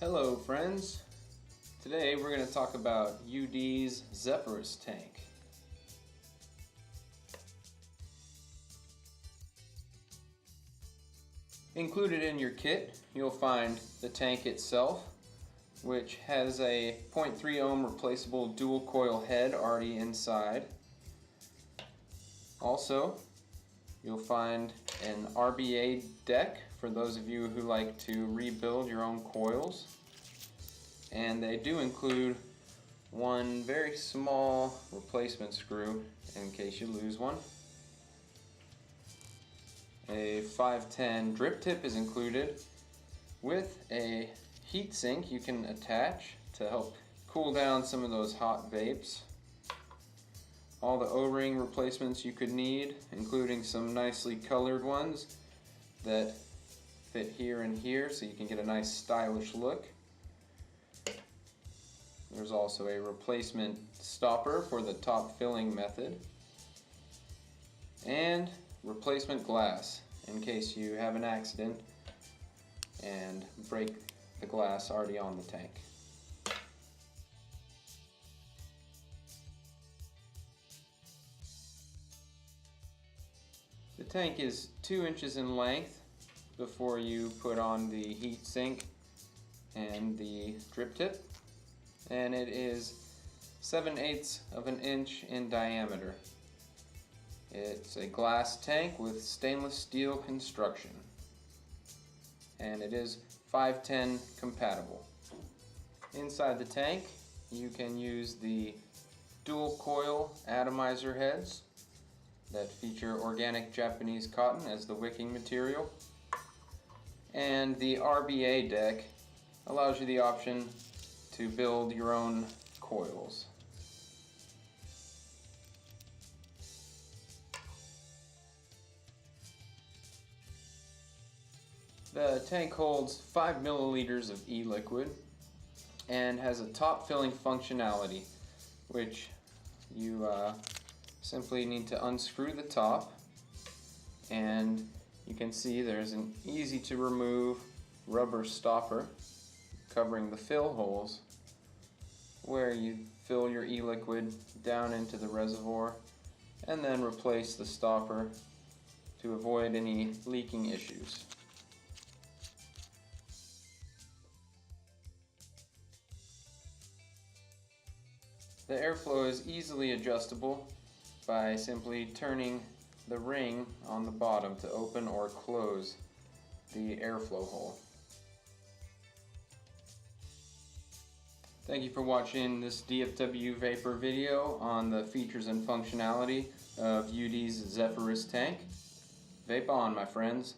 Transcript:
Hello friends, today we're going to talk about YouDe's Zephyrus tank. Included in your kit you'll find the tank itself, which has a 0.3 ohm replaceable dual coil head already inside. Also you'll find an RBA deck for those of you who like to rebuild your own coils. And they do include one very small replacement screw in case you lose one. A 510 drip tip is included with a heat sink you can attach to help cool down some of those hot vapes. All the O-ring replacements you could need, including some nicely colored ones that fit here and here so you can get a nice stylish look. There's also a replacement stopper for the top filling method and replacement glass in case you have an accident and break the glass already on the tank. The tank is 2 inches in length before you put on the heat sink and the drip tip, and it is 7/8 of an inch in diameter. It's a glass tank with stainless steel construction, and it is 510 compatible. Inside the tank you can use the dual coil atomizer heads that feature organic Japanese cotton as the wicking material, and the RBA deck allows you the option to build your own coils. The tank holds 5 milliliters of e-liquid and has a top filling functionality, which you simply need to unscrew the top, and you can see there's an easy to remove rubber stopper covering the fill holes where you fill your e-liquid down into the reservoir and then replace the stopper to avoid any leaking issues. The airflow is easily adjustable by simply turning the ring on the bottom to open or close the airflow hole. Thank you for watching this DFW Vapor video on the features and functionality of YouDe's Zephyrus tank. Vape on, my friends.